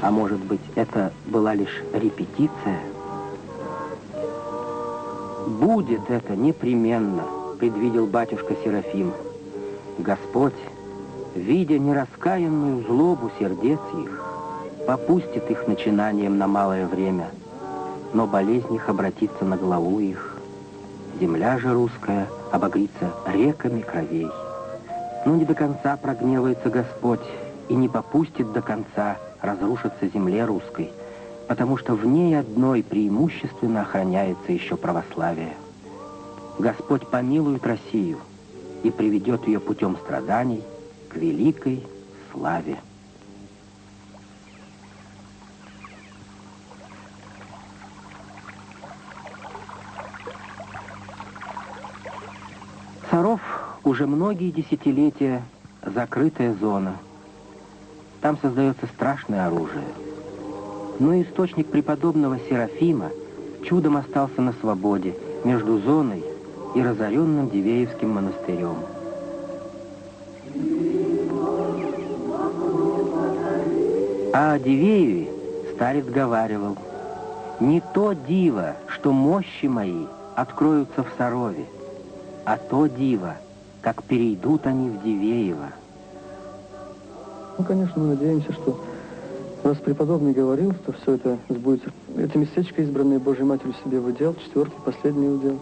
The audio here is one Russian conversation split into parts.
А может быть, это была лишь репетиция? «Будет это непременно», — предвидел батюшка Серафим. «Господь, видя нераскаянную злобу сердец их, попустит их начинанием на малое время, но болезнь их обратится на главу их. Земля же русская обогрится реками кровей. Но не до конца прогневается Господь и не попустит до конца разрушиться земле русской, потому что в ней одной преимущественно охраняется еще православие. Господь помилует Россию и приведет ее путем страданий к великой славе». Саров уже многие десятилетия закрытая зона. Там создается страшное оружие. Но источник преподобного Серафима чудом остался на свободе между зоной и разоренным Дивеевским монастырем. А о Дивееве старец говаривал: «Не то диво, что мощи мои откроются в Сарове, а то диво, как перейдут они в Дивеево». Ну, конечно, мы надеемся, что раз преподобный говорил, что все это сбудется. Это местечко, избранное Божьей Матерью себе в удел, 4-й, последний удел,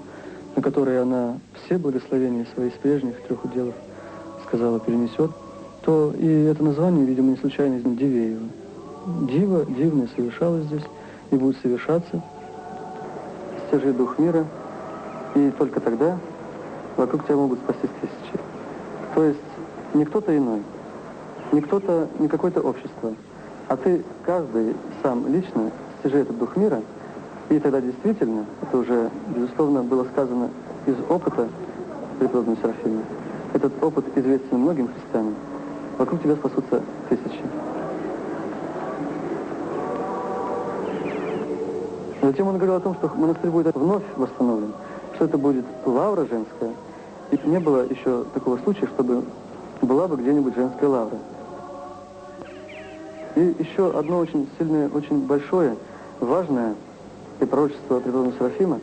на который она все благословения свои из прежних 3 уделов, сказала, перенесет, то и это название, видимо, не случайно из Дивеева. Диво, дивное совершалось здесь и будет совершаться. Стяжи дух мира, и только тогда вокруг тебя могут спастись тысячи. То есть не кто-то иной, не кто-то, не какое-то общество, а ты, каждый сам лично, стяжи этот дух мира, и тогда действительно, это уже, безусловно, было сказано из опыта преподобного Серафима, этот опыт известен многим христианам, вокруг тебя спасутся тысячи. Затем он говорил о том, что монастырь будет вновь восстановлен, что это будет лавра женская, и не было еще такого случая, чтобы была бы где-нибудь женская лавра. И еще одно очень сильное, очень большое, важное пророчество преподобного Серафима,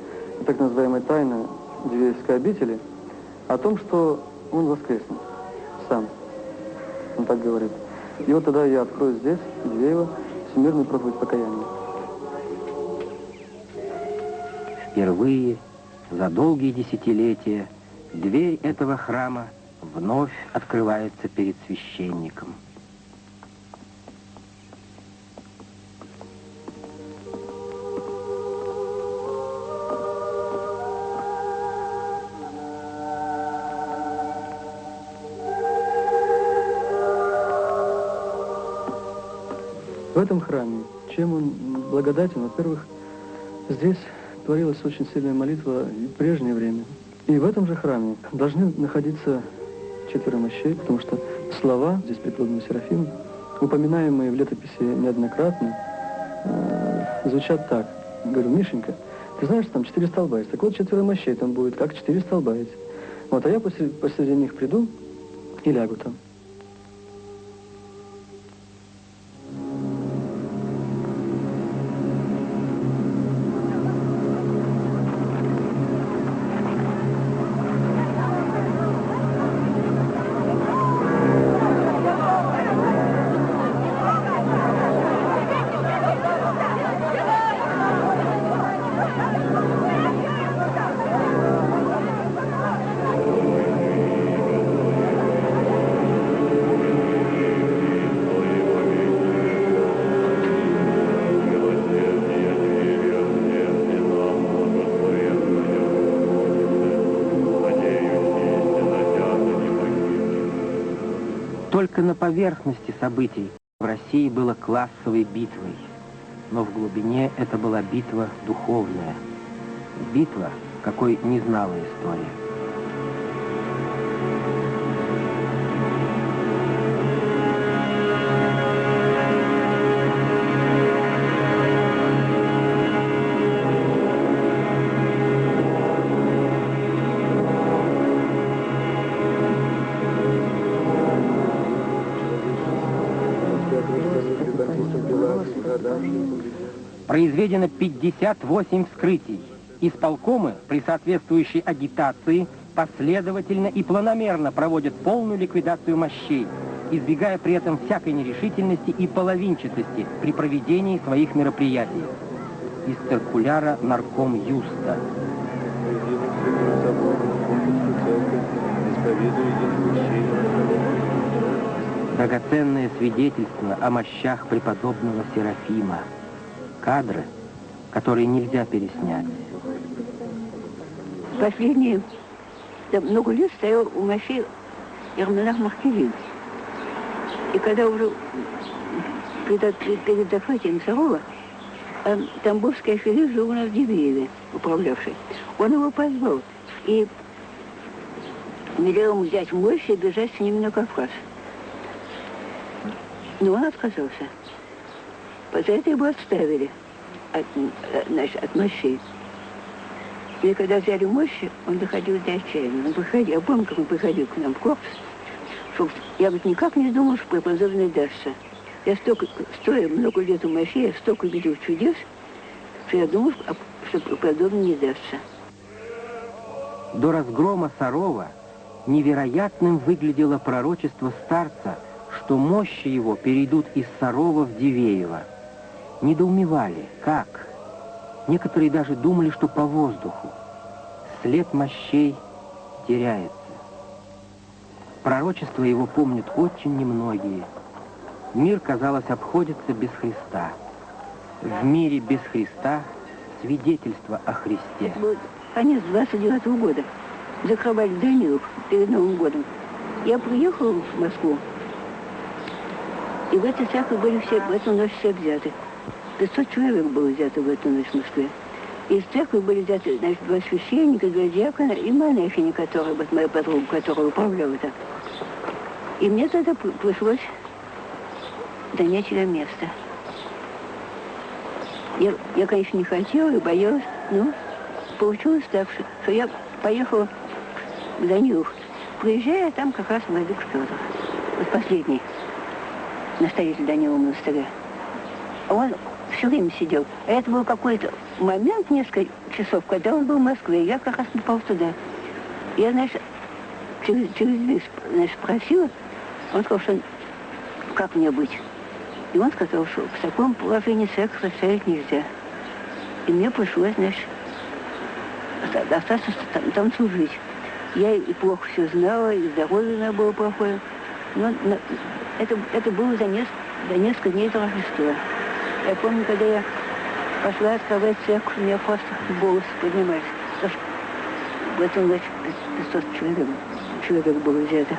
так называемая тайна Дивеевской обители, о том, что он воскреснет сам. Он так говорит. И вот тогда я открою здесь, Дивеево, всемирную проповедь покаяния. Впервые за долгие десятилетия дверь этого храма вновь открывается перед священником. В этом храме, чем он благодатен, во-первых, здесь творилась очень сильная молитва и в прежнее время. И в этом же храме должны находиться 4 мощей, потому что слова здесь преподобного Серафима, упоминаемые в летописи неоднократно, звучат так. Говорю: Мишенька, ты знаешь, там 4 столба есть. Так вот, 4 мощей там будет, как 4 столба эти. Вот, а я посреди них приду и лягу там. Только на поверхности событий в России было классовой битвой, но в глубине это была битва духовная, битва, какой не знала история. Произведено 58 вскрытий. Исполкомы при соответствующей агитации последовательно и планомерно проводят полную ликвидацию мощей, избегая при этом всякой нерешительности и половинчатости при проведении своих мероприятий. Из циркуляра нарком Юста. Драгоценное свидетельство о мощах преподобного Серафима. Кадры, которые нельзя переснять. Последние, много лет стоял у мощей Ермонах Махкелин. И когда уже перед закрытием Сарова, тамбовский аферист жил у нас в Дивееве, управлявший. Он его позвал и велел ему взять мощь и бежать с ними на Кавказ. Но он отказался. За это его отставили от мощей. И когда взяли мощи, он доходил до отчаяния. Он приходил, я помню, как он приходил к нам в корпус, что я вот никак не думал, что преподобный дастся. Я стоя много лет у мощей, я столько видел чудес, что я думал, что преподобный не дастся. До разгрома Сарова невероятным выглядело пророчество старца, что мощи его перейдут из Сарова в Дивеево. Недоумевали, как? Некоторые даже думали, что по воздуху. След мощей теряется. Пророчество его помнят очень немногие. Мир, казалось, обходится без Христа. В мире без Христа свидетельство о Христе. Вот конец 29-го года. Закрывали Данилов перед Новым годом. Я приехала в Москву, и в этой церкви были все, в эту ночь все взяты. 500 человек было взято в эту ночь в Москве. Из церкви были взяты, значит, 2 священника, 2 диакона и монахини, которая, вот моя подруга, которая управляла так. И мне тогда пришлось занять ее место. Я, конечно, не хотела и боялась, но получилось так, что я поехала в Данилов. Приезжая, там как раз владык Федор, вот последний настоятель Данилова монастыря. Он все время сидел. А это был какой-то момент, несколько часов, когда он был в Москве. Я как раз попал туда. Я, значит, через дверь, значит, спросила. Он сказал, что как мне быть? И он сказал, что в таком положении церковь оставить нельзя. И мне пришлось, значит, остаться там служить. Я и плохо все знала, и здоровье у меня было плохое. Но это было за несколько дней до Рождества. Я помню, когда я пошла открывать церковь, у меня просто волосы поднимались. В этом ночь 500 человек было взято.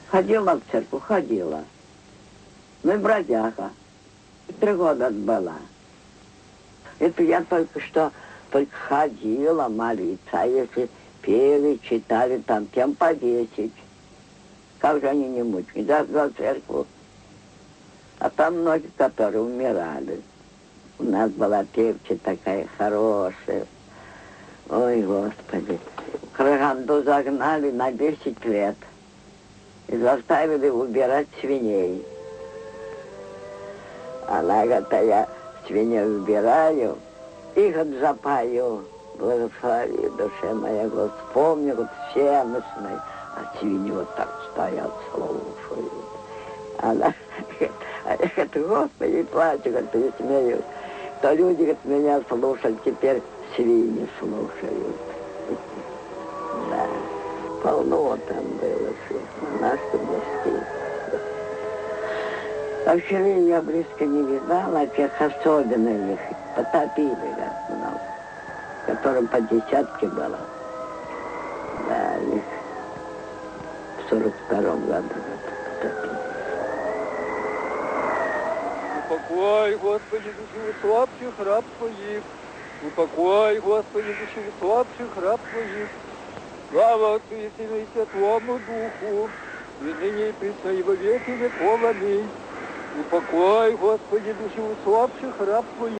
Ходила в церковь, ходила. Ну и бродяга. 3 года была. Это я только ходила молиться. А если пели, читали, там тем по 10. Как же они не мучились? За церковь. А там многие, которые умирали. У нас была певчая такая хорошая. Ой, Господи. Караганду загнали на 10 лет. И заставили убирать свиней. Она говорит, а я свиней убираю, их запою. Благослови, душе моя, Господь, вспомни, вот всемощный. А свиньи вот так стоят, слушают. Она говорит, Господи, плачу, говорит, и смеют. То люди, говорит, меня слушали, теперь свиньи слушают. Да. Полно там было всех, монашки близких. Вообще я близко не видала, а тех особенно их потопили, как много, которым по 10 было. Да, их в 42-м году потопили. Упокой, Господи, души слабких раб твоих, Упокой, Господи, души усопших раб Твоих. Слава Отцу и Сыну и Святому Духу, и ныне и присно и во веки веков. Аминь. Упокой, Господи, души усопших раб Твоих.